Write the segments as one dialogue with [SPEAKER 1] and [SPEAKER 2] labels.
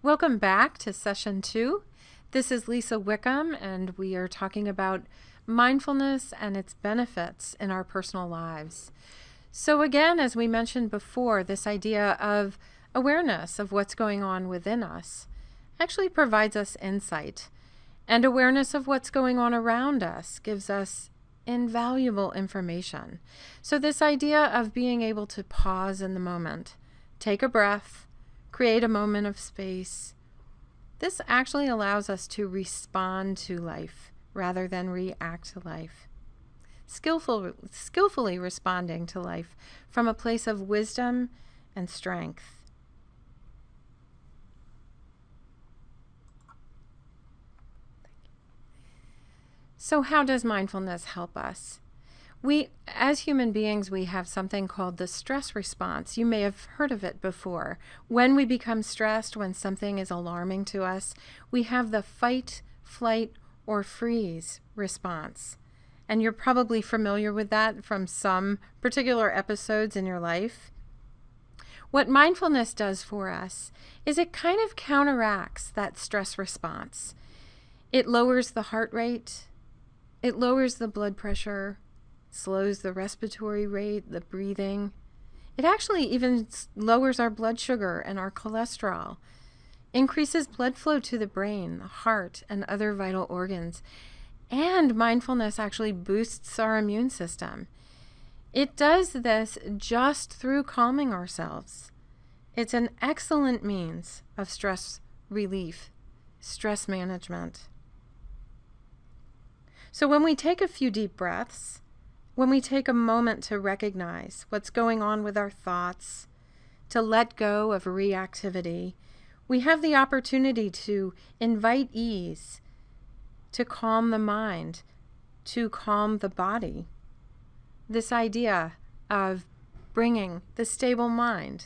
[SPEAKER 1] Welcome back to session 2. This is Lisa Wickham, and we are talking about mindfulness and its benefits in our personal lives. So again, as we mentioned before, this idea of awareness of what's going on within us actually provides us insight, and awareness of what's going on around us gives us invaluable information. So this idea of being able to pause in the moment, take a breath, create a moment of space, this actually allows us to respond to life rather than react to life. Skillfully responding to life from a place of wisdom and strength. So how does mindfulness help us? As human beings, we have something called the stress response. You may have heard of it before. When we become stressed, when something is alarming to us, we have the fight, flight, or freeze response. And you're probably familiar with that from some particular episodes in your life. What mindfulness does for us is it kind of counteracts that stress response. It lowers the heart rate, it lowers the blood pressure, slows the respiratory rate, the breathing. It actually even lowers our blood sugar and our cholesterol, increases blood flow to the brain, the heart, and other vital organs. And mindfulness actually boosts our immune system. It does this just through calming ourselves. It's an excellent means of stress relief, stress management. So when we take a few deep breaths, when we take a moment to recognize what's going on with our thoughts, to let go of reactivity, we have the opportunity to invite ease, to calm the mind, to calm the body. This idea of bringing the stable mind,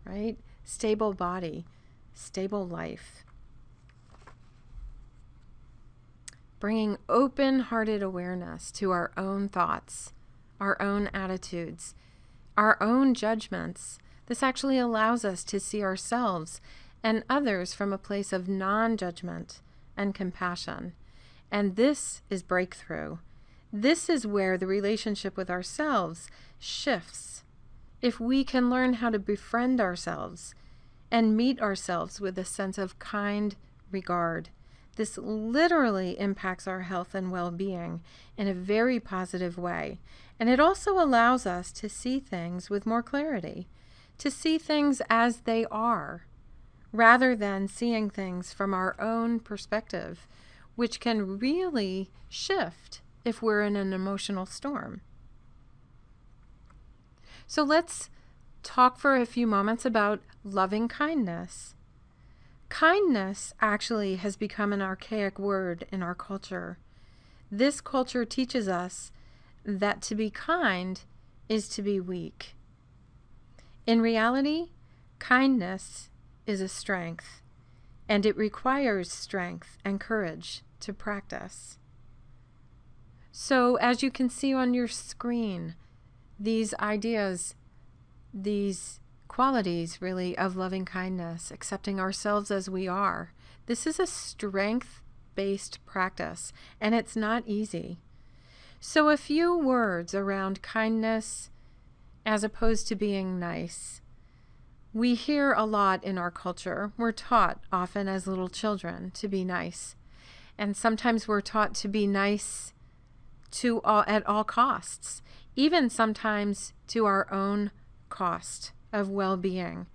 [SPEAKER 1] right? Stable body, stable life. Bringing open-hearted awareness to our own thoughts, our own attitudes, our own judgments. This actually allows us to see ourselves and others from a place of non-judgment and compassion. And this is breakthrough. This is where the relationship with ourselves shifts. If we can learn how to befriend ourselves and meet ourselves with a sense of kind regard, this literally impacts our health and well-being in a very positive way. And it also allows us to see things with more clarity, to see things as they are, rather than seeing things from our own perspective, which can really shift if we're in an emotional storm. So let's talk for a few moments about loving kindness. Kindness actually has become an archaic word in our culture. This culture teaches us that to be kind is to be weak. In reality, kindness is a strength, and it requires strength and courage to practice. So as you can see on your screen, these ideas, these qualities really of loving kindness, accepting ourselves as we are. This is a strength-based practice, and it's not easy. So a few words around kindness as opposed to being nice. We hear a lot in our culture. We're taught often as little children to be nice. And sometimes we're taught to be nice at all costs, even sometimes to our own cost of well-being.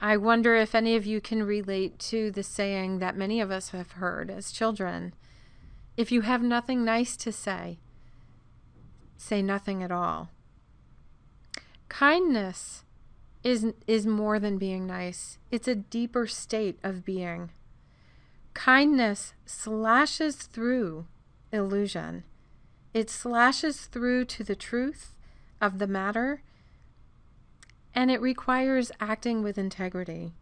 [SPEAKER 1] I wonder if any of you can relate to the saying that many of us have heard as children: if you have nothing nice to say nothing at all. Kindness is more than being nice. It's a deeper state of being. Kindness slashes through illusion. It slashes through to the truth of the matter, and it requires acting with integrity.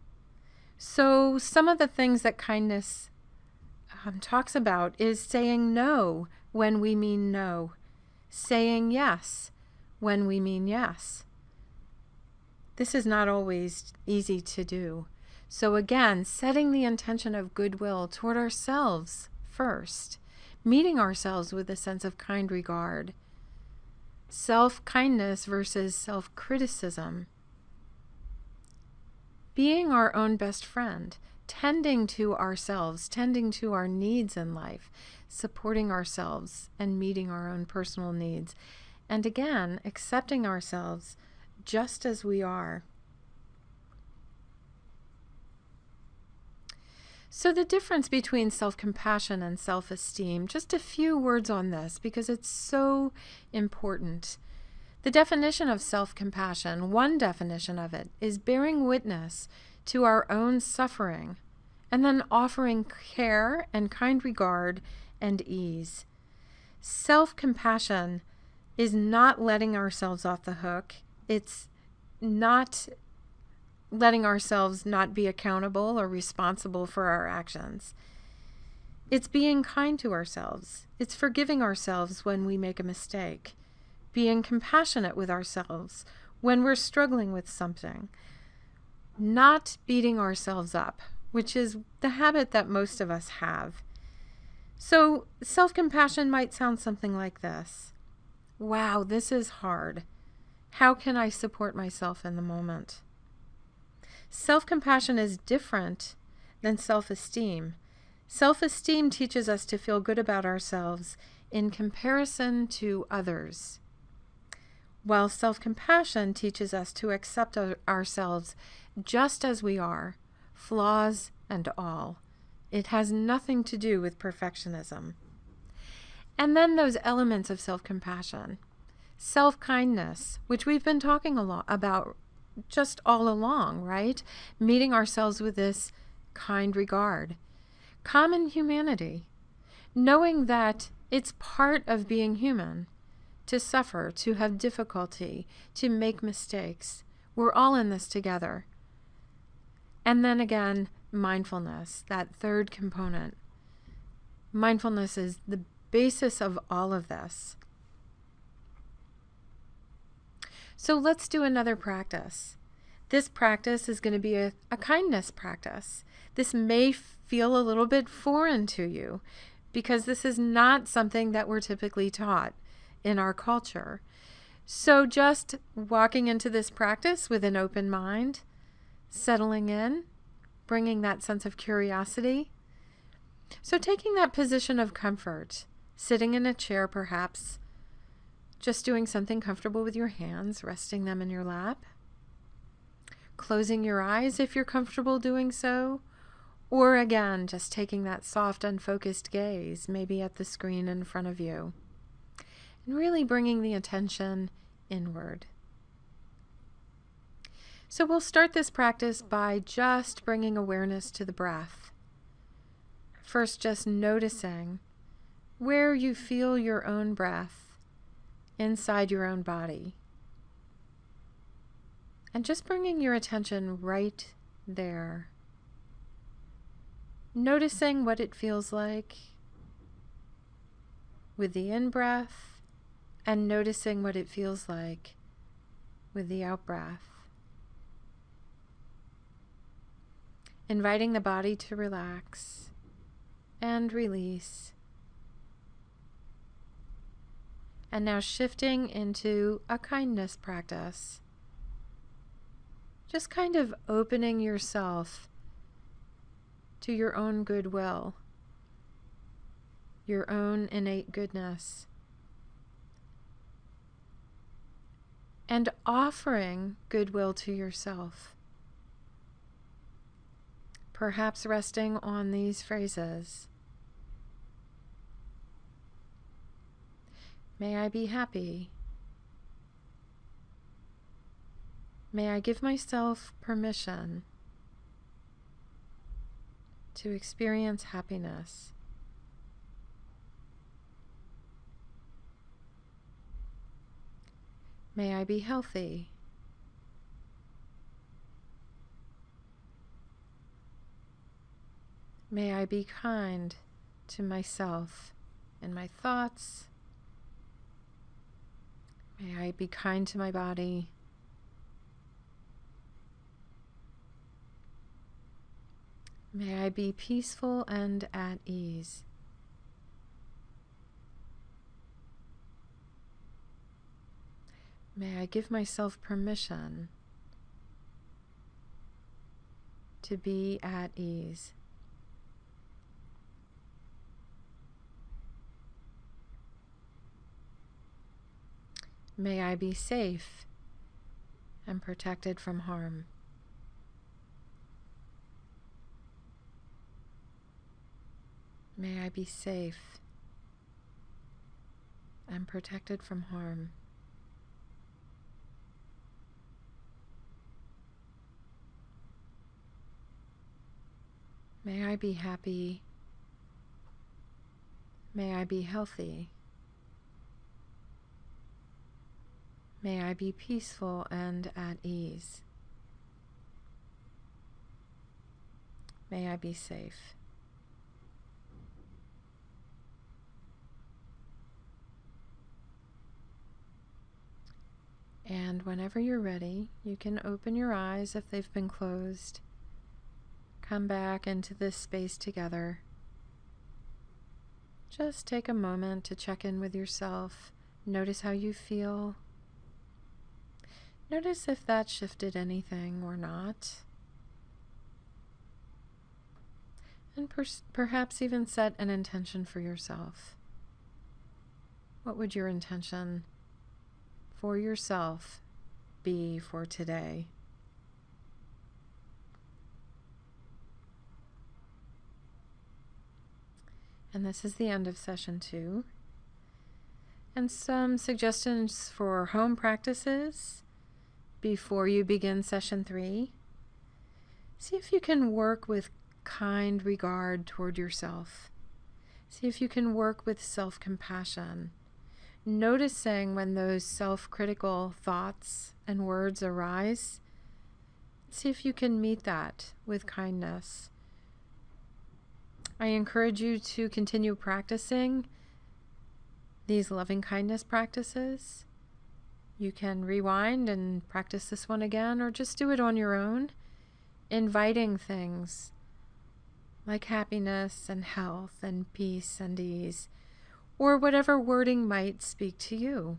[SPEAKER 1] So some of the things that kindness talks about is saying no when we mean no, saying yes when we mean yes. This is not always easy to do. So again, setting the intention of goodwill toward ourselves first, meeting ourselves with a sense of kind regard, self-kindness versus self-criticism, being our own best friend, tending to ourselves, tending to our needs in life, supporting ourselves and meeting our own personal needs. And again, accepting ourselves just as we are. So the difference between self-compassion and self-esteem, just a few words on this because it's so important. The definition of self-compassion, one definition of it, is bearing witness to our own suffering and then offering care and kind regard and ease. Self-compassion is not letting ourselves off the hook. It's not letting ourselves not be accountable or responsible for our actions. It's being kind to ourselves. It's forgiving ourselves when we make a mistake. Being compassionate with ourselves when we're struggling with something. Not beating ourselves up, which is the habit that most of us have. So self-compassion might sound something like this. Wow, this is hard. How can I support myself in the moment? Self-compassion is different than self-esteem. Self-esteem teaches us to feel good about ourselves in comparison to others, while self-compassion teaches us to accept ourselves just as we are, flaws and all. It has nothing to do with perfectionism. And then those elements of self-compassion. Self-kindness, which we've been talking a lot about just all along, right? Meeting ourselves with this kind regard. Common humanity. Knowing that it's part of being human to suffer, to have difficulty, to make mistakes. We're all in this together. And then again, mindfulness, that third component. Mindfulness is the basis of all of this. So let's do another practice. This practice is going to be a kindness practice. This may feel a little bit foreign to you because this is not something that we're typically taught in our culture. So just walking into this practice with an open mind, settling in, bringing that sense of curiosity. So taking that position of comfort, sitting in a chair perhaps, just doing something comfortable with your hands, resting them in your lap. Closing your eyes if you're comfortable doing so. Or again, just taking that soft, unfocused gaze, maybe at the screen in front of you. And really bringing the attention inward. So we'll start this practice by just bringing awareness to the breath. First, just noticing where you feel your own breath inside your own body. And just bringing your attention right there. Noticing what it feels like with the in-breath and noticing what it feels like with the out-breath. Inviting the body to relax and release. And now shifting into a kindness practice. Just kind of opening yourself to your own goodwill, your own innate goodness, and offering goodwill to yourself. Perhaps resting on these phrases. May I be happy. May I give myself permission to experience happiness. May I be healthy. May I be kind to myself in my thoughts. May I be kind to my body. May I be peaceful and at ease. May I give myself permission to be at ease. May I be safe and protected from harm. May I be safe and protected from harm. May I be happy. May I be healthy. May I be peaceful and at ease. May I be safe. And whenever you're ready, you can open your eyes if they've been closed. Come back into this space together. Just take a moment to check in with yourself. Notice how you feel. Notice if that shifted anything or not. And perhaps even set an intention for yourself. What would your intention for yourself be for today? And this is the end of session 2. And some suggestions for home practices before you begin session 3. See if you can work with kind regard toward yourself. See if you can work with self-compassion, noticing when those self-critical thoughts and words arise. See if you can meet that with kindness. I encourage you to continue practicing these loving kindness practices. You can rewind and practice this one again, or just do it on your own, inviting things like happiness and health and peace and ease, or whatever wording might speak to you.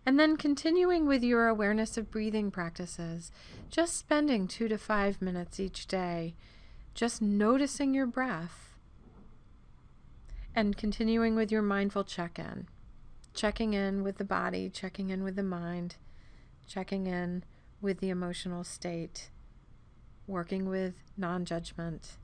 [SPEAKER 1] And then continuing with your awareness of breathing practices, just spending 2 to 5 minutes each day, just noticing your breath, and continuing with your mindful check-in, checking in with the body, checking in with the mind, checking in with the emotional state, working with non-judgment,